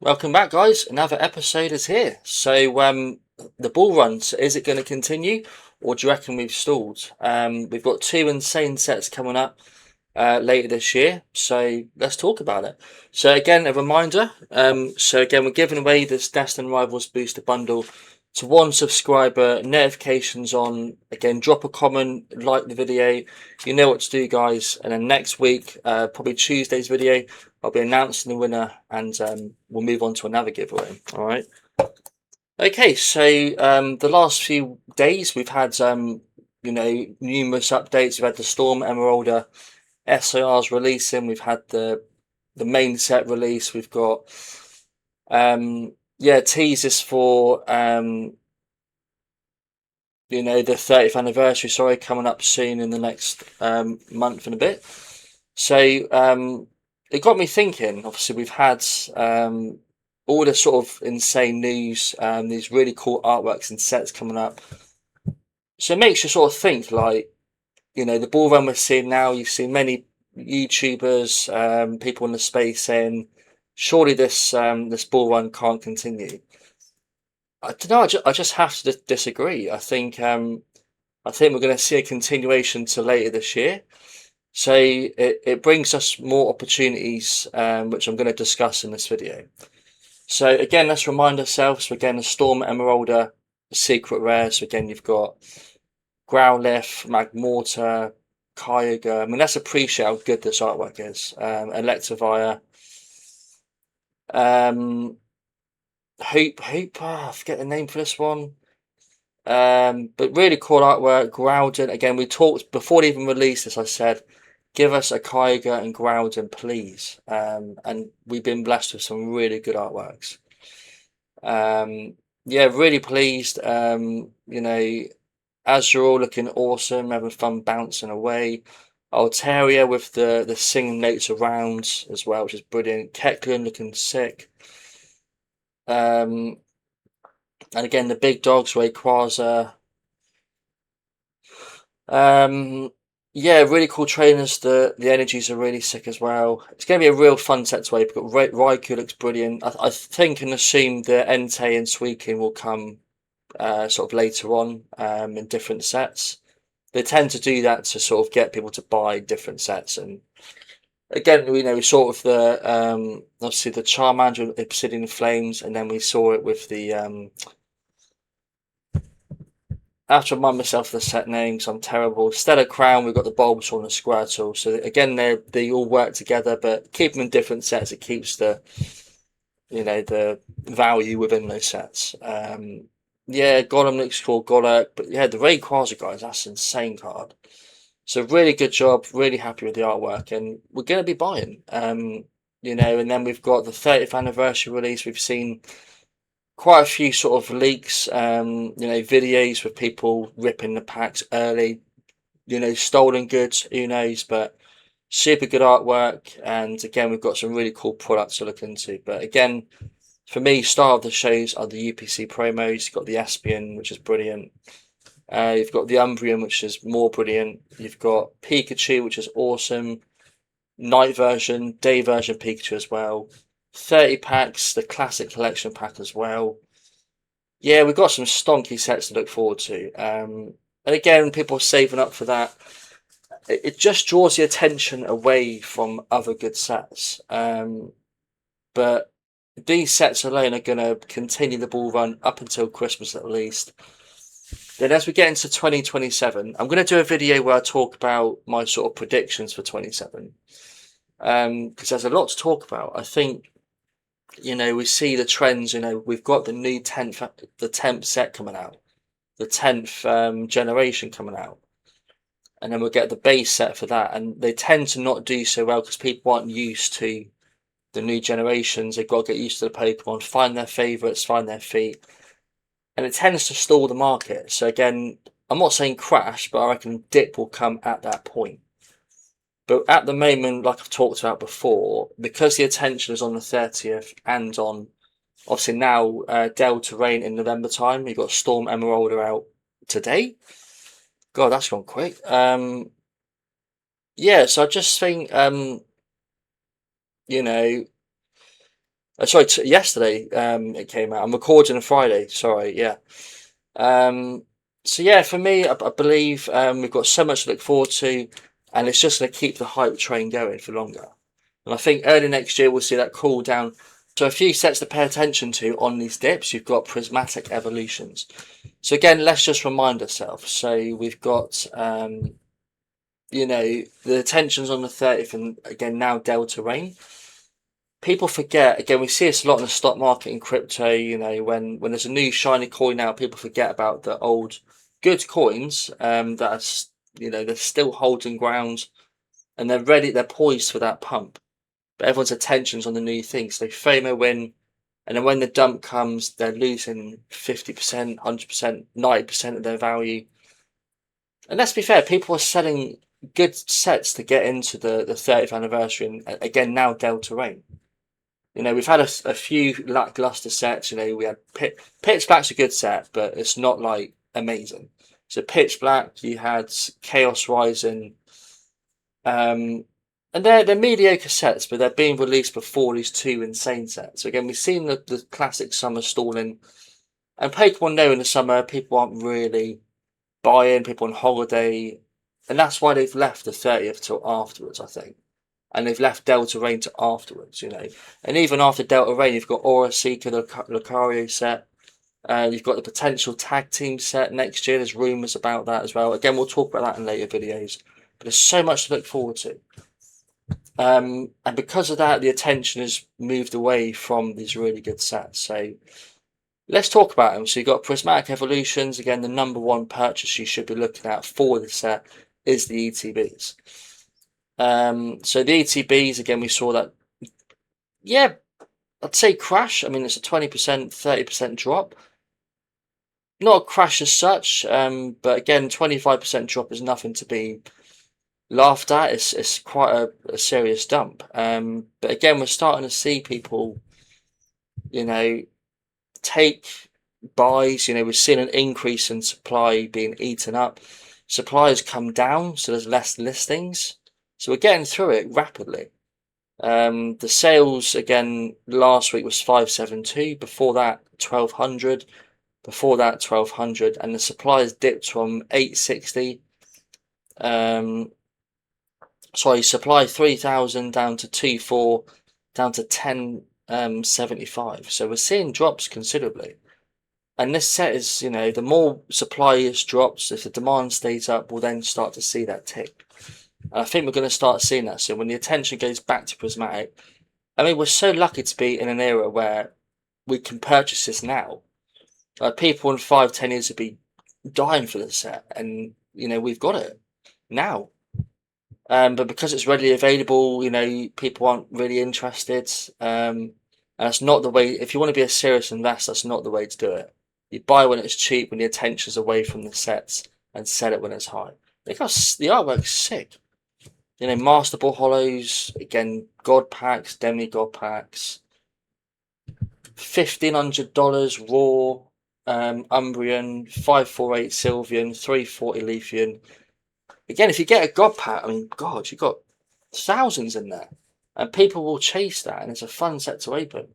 Welcome back, guys. Another episode is here. The ball runs, is it going to continue, or do you reckon we've stalled? We've got two insane sets coming up later this year, so let's talk about it. So again, a reminder. We're giving away this Destined Rivals Booster Bundle to one subscriber. Notifications on. Again, drop a comment, like the video. You know what to do, guys. And then next week, probably Tuesday's video, I'll be announcing the winner, and we'll move on to another giveaway. All right. Okay, the last few days we've had numerous updates. We've had the Storm Emeralda SIRs releasing. We've had the main set release. We've got teasers for the 30th anniversary. Sorry, coming up soon in the next month and a bit. It got me thinking. Obviously, we've had all this sort of insane news, these really cool artworks and sets coming up. So it makes you sort of think, like, the ball run we're seeing now. You've seen many YouTubers, people in the space saying, surely this ball run can't continue. I don't know. I just have to disagree. I think we're going to see a continuation to later this year. So it brings us more opportunities, which I'm going to discuss in this video. So again, let's remind ourselves. We're getting a Storm Emeralda secret rare. So again, you've got Growlithe, Magmortar, Kyogre. I mean, let's appreciate how good this artwork is. Electivire. Hoop. I forget the name for this one. But really cool artwork. Groudon. Again, we talked before they even released this. I said, give us a Kyogre and Groudon, please. And we've been blessed with some really good artworks. Really pleased. Azrael looking awesome, having fun bouncing away. Altaria with the singing notes around as well, which is brilliant. Kecleon looking sick. And again, the big dogs, Rayquaza. Really cool trainers. The energies are really sick as well. It's going to be a real fun set to play. We've got Raikou looks brilliant. I think and assume the Entei and Suicune will come sort of later on in different sets. They tend to do that to sort of get people to buy different sets. And again, we sort of obviously the Charmander, Obsidian Flames, and then we saw it with the I have to remind myself of the set names. I'm terrible. Stellar Crown, we've got the Bulbasaur and the Squirtle. So again, they all work together, but keep them in different sets. It keeps the value within those sets. Golem looks cool, Golurk, but yeah, the Rayquaza guys, that's an insane card. So really good job, really happy with the artwork, and we're going to be buying. And then we've got the 30th anniversary release. We've seen quite a few sort of leaks, videos with people ripping the packs early, stolen goods, who knows, but super good artwork. And again, we've got some really cool products to look into. But again, for me, star of the shows are the UPC promos. You've got the Espion, which is brilliant. You've got the Umbreon, which is more brilliant. You've got Pikachu, which is awesome. Night version, day version Pikachu as well. 30 packs, the classic collection pack as well. Yeah, we've got some stonky sets to look forward to. And again, people are saving up for that. It just draws the attention away from other good sets. But these sets alone are going to continue the ball run up until Christmas at least. Then as we get into 2027, I'm going to do a video where I talk about my sort of predictions for 27. Because there's a lot to talk about. I think we see the trends. We've got the new 10th set coming out, the 10th generation coming out, and then we'll get the base set for that. And they tend to not do so well because people aren't used to the new generations. They've got to get used to the Pokemon, find their favourites, find their feet, and it tends to stall the market. So again, I'm not saying crash, but I reckon dip will come at that point. But at the moment, like I've talked about before, because the attention is on the 30th and on, obviously now, Delta Rain in November time, you've got Storm Emeralda out today. God, that's gone quick. So I just think, Sorry, yesterday it came out. I'm recording on Friday. Sorry, yeah. Um, so yeah, for me, I believe we've got so much to look forward to, and it's just going to keep the hype train going for longer. And I think early next year we'll see that cool down. So a few sets to pay attention to on these dips. You've got prismatic evolutions. So again, let's just remind ourselves. So we've got the tensions on the 30th, and again now delta rain. People forget, again, we see this a lot in the stock market and crypto. When there's a new shiny coin out, people forget about the old good coins that are, they're still holding ground, and they're ready, they're poised for that pump. But everyone's attention's on the new things. They FOMO win, and then when the dump comes, they're losing 50%, 100%, 90% of their value. And let's be fair, people are selling good sets to get into the 30th anniversary, and again now delta rain. We've had a few lackluster sets. We had Pitch Black's a good set, but it's not like amazing. So Pitch Black, you had Chaos Rising, and they're mediocre sets, but they're being released before these two insane sets. So again, we've seen the classic summer stalling, and Pokemon now in the summer, people aren't really buying. People on holiday, and that's why they've left the 30th till afterwards, I think. And they've left Delta Rain to afterwards. And even after Delta Rain, you've got Aura Seeker, the Lucario set. You've got the potential tag team set next year. There's rumours about that as well. Again, we'll talk about that in later videos. But there's so much to look forward to. And because of that, the attention has moved away from these really good sets. So let's talk about them. So you've got Prismatic Evolutions. Again, the number one purchase you should be looking at for this set is the ETBs. So the ETBs, again, we saw that, yeah, I'd say crash. I mean, it's a 20%, 30% drop. Not a crash as such, but again, 25% drop is nothing to be laughed at. It's quite a serious dump. But again, we're starting to see people, take buys. We're seeing an increase in supply being eaten up. Supply has come down, so there's less listings. So we're getting through it rapidly. The sales again last week was 572. Before that, 1200. Before that, 1200, and the supply has dipped from 860. Supply 3000 down to 24, down to 1075. So we're seeing drops considerably. And this set is, the more supply is drops, if the demand stays up, we'll then start to see that tick. And I think we're going to start seeing that soon when the attention goes back to Prismatic. I mean, we're so lucky to be in an era where we can purchase this now. People in 5-10 years would be dying for this set, and we've got it now. But because it's readily available, people aren't really interested. And that's not the way. If you want to be a serious investor, that's not the way to do it. You buy when it's cheap, when the attention's away from the sets, and sell it when it's high. Because the artwork's sick. Master Ball Hollows, again, God packs, Demigod packs. $1,500 raw, Umbreon, 548 Sylveon, 340 Leafeon. Again, if you get a God pack, I mean, God, you've got thousands in there. And people will chase that, and it's a fun set to open.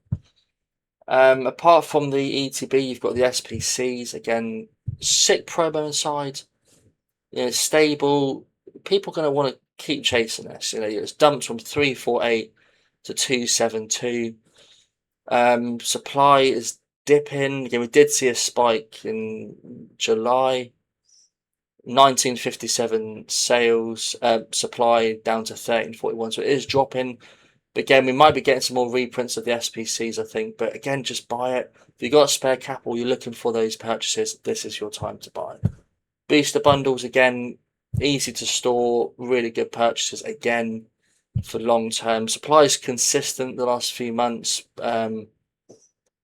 Apart from the ETB, you've got the SPCs. Again, sick promo inside. Stable. People are going to want to keep chasing this. It's dumped from 348 to 272. Supply is dipping. Again, we did see a spike in July. 1957 sales, supply down to 1341, so it is dropping. But again, we might be getting some more reprints of the SPCs, I think. But again, just buy it. If you've got spare capital, you're looking for those purchases, this is your time to buy. Booster bundles, again, easy to store, really good purchases, again, for long term. Supply is consistent the last few months.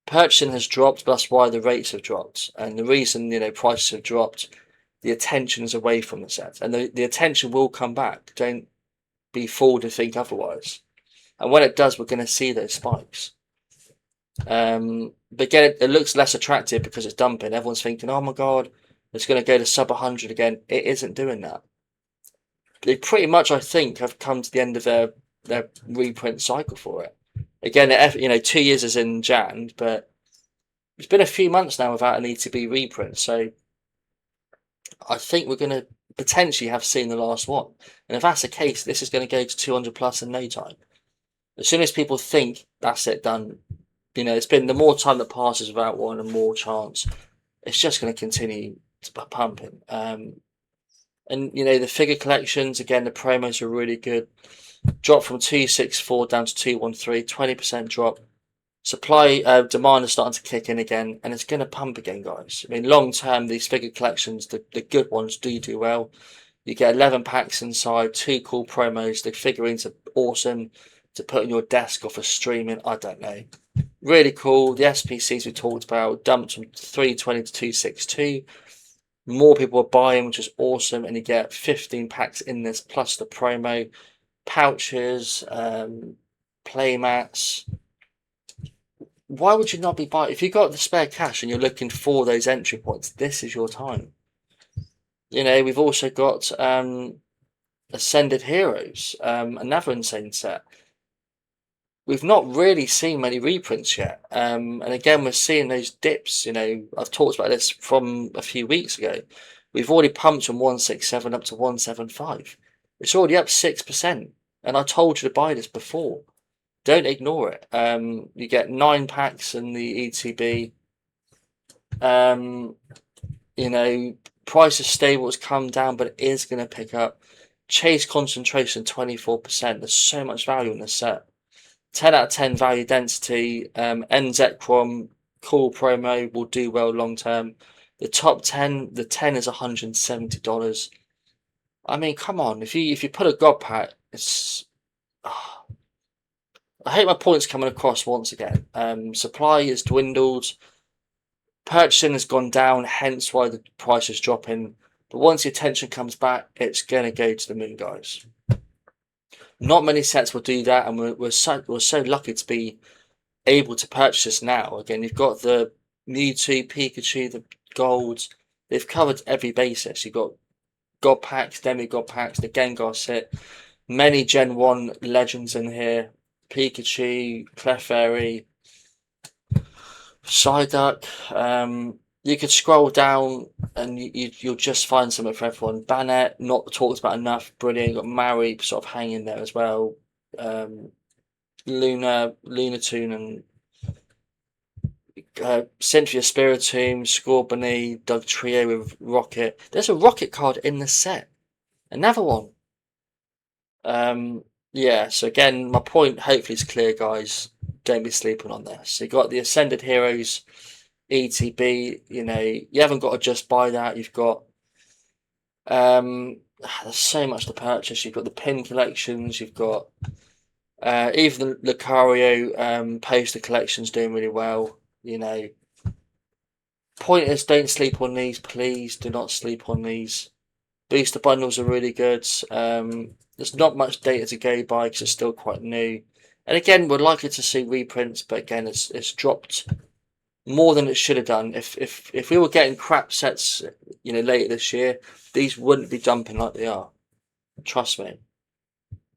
Purchasing has dropped, but that's why the rates have dropped. And the reason, prices have dropped, the attention is away from the set. And the attention will come back. Don't be fooled to think otherwise. And when it does, we're going to see those spikes. But again, it looks less attractive because it's dumping. Everyone's thinking, oh my God, it's going to go to sub 100 again. It isn't doing that. They pretty much, I think, have come to the end of their reprint cycle for it. Again, 2 years is in Jan, but it's been a few months now without an ETB reprint, so I think we're going to potentially have seen the last one. And if that's the case, this is going to go to 200 plus in no time. As soon as people think that's it, done, it's been the more time that passes without one, the more chance it's just going to continue to pumping. And the figure collections, again, the promos are really good. Drop from 264 down to 213, 20% drop. Supply demand is starting to kick in again, and it's going to pump again, guys. I mean, long term, these figure collections, the good ones, do well. You get 11 packs inside, 2 cool promos. The figurines are awesome to put on your desk or for streaming. I don't know. Really cool. The SPCs we talked about dumped from 320 to 262. More people are buying, which is awesome, and you get 15 packs in this plus the promo, pouches, playmats. Why would you not be buying? If you've got the spare cash and you're looking for those entry points, this is your time. We've also got Ascended Heroes, another insane set. We've not really seen many reprints yet. And again, we're seeing those dips. I've talked about this from a few weeks ago. We've already pumped from 167 up to 175. It's already up 6%. And I told you to buy this before. Don't ignore it. You get 9 packs in the ETB. Price is stable. It's come down, but it is going to pick up. Chase concentration 24%. There's so much value in this set. 10 out of 10 value density. NZ Chrome, cool promo, will do well long term. The top 10, the 10 is $170. I mean, come on, if you put a God pack, it's. I hate my points coming across once again. Supply is dwindled. Purchasing has gone down, hence why the price is dropping. But once the attention comes back, it's going to go to the moon, guys. Not many sets will do that, and we're so lucky to be able to purchase this now. Again, you've got the Mewtwo, Pikachu, the golds. They've covered every basis. You've got God packs, Demigod packs, the Gengar set, many Gen 1 legends in here. Pikachu, Clefairy, Psyduck. You could scroll down and you'll just find something for everyone. Banette, not talked about enough, brilliant. You've got Maui sort of hanging there as well. Lunatoon, and Cynthia Spiritomb, Scorbunny, Dugtrio with Rocket. There's a Rocket card in the set. Another one. Yeah, so again, my point hopefully is clear, guys. Don't be sleeping on this. So you got the Ascended Heroes ETB, you haven't got to just buy that. You've got there's so much to purchase. You've got the pin collections, you've got even the Lucario poster collections doing really well. Point is, don't sleep on these, please. Do not sleep on these. Booster bundles are really good. There's not much data to go by because it's still quite new. And again, we're likely to see reprints, but again, it's dropped more than it should have done. If we were getting crap sets, later this year, these wouldn't be dumping like they are. Trust me.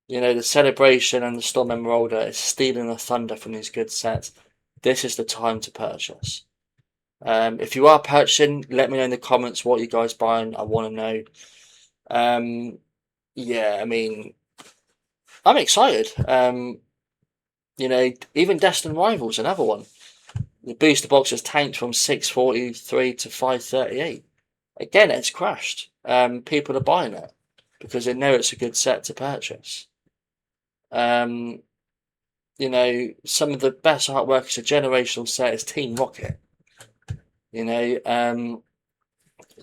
The Celebration and the Storm Emeralda is stealing the thunder from these good sets. This is the time to purchase. If you are purchasing, let me know in the comments what you guys buying. I want to know. Yeah, I mean, I'm excited. Even Destined Rivals, another one. The booster box has tanked from 643 to 538. Again, it's crashed. People are buying it because they know it's a good set to purchase. Some of the best artwork is a generational set is Team Rocket.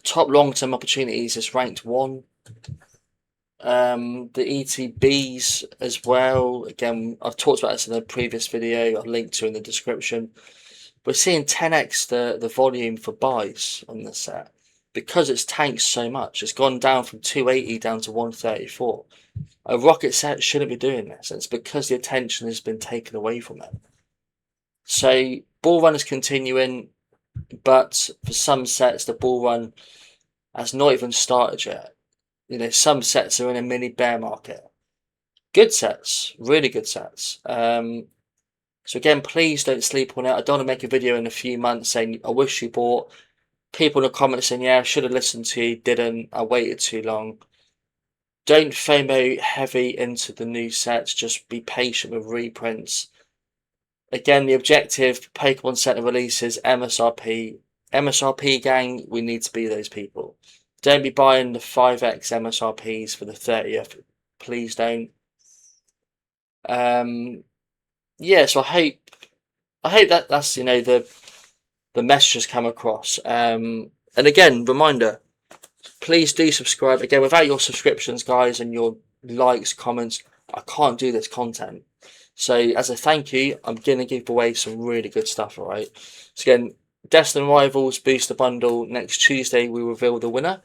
Top long-term opportunities is ranked 1. The ETBs as well. Again, I've talked about this in a previous video. I'll link to in the description. We're seeing 10x the volume for buys on this set because it's tanked so much. It's gone down from 280 down to 134. A Rocket set shouldn't be doing this. And it's because the attention has been taken away from them. So ball run is continuing, but for some sets the ball run has not even started yet. Some sets are in a mini bear market. Good sets, really good sets. So again, please don't sleep on it. I don't want to make a video in a few months saying I wish you bought. People in the comments saying, yeah, I should have listened to you, didn't, I waited too long. Don't FOMO heavy into the new sets, just be patient with reprints. Again, the objective, Pokemon Center releases, MSRP. MSRP gang, we need to be those people. Don't be buying the 5x MSRPs for the 30th. Please don't. Yeah, so I hope that that's the message has come across. And again, reminder, please do subscribe. Again, without your subscriptions, guys, and your likes, comments, I can't do this content. So as a thank you, I'm going to give away some really good stuff, all right? So again, Destin Rivals Booster Bundle, next Tuesday we reveal the winner.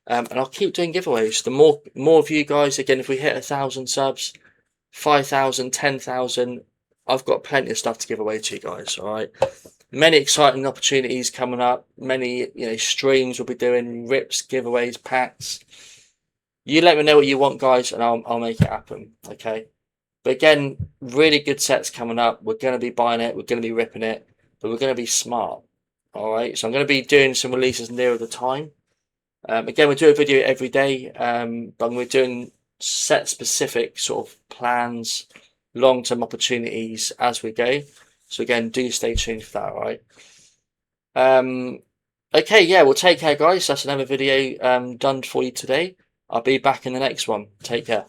And I'll keep doing giveaways. The more of you guys, again, if we hit 1,000 subs, 5,000, 10,000, I've got plenty of stuff to give away to you guys, all right? Many exciting opportunities coming up. Many, streams we'll be doing, rips, giveaways, packs. You let me know what you want, guys, and I'll make it happen, okay? But again, really good sets coming up. We're going to be buying it. We're going to be ripping it. But we're going to be smart, all right? So I'm going to be doing some releases nearer the time. Again, we do a video every day, but we're doing set-specific sort of plans, long-term opportunities as we go. So again, do stay tuned for that, all right? Okay, yeah, well, take care, guys. That's another video done for you today. I'll be back in the next one. Take care.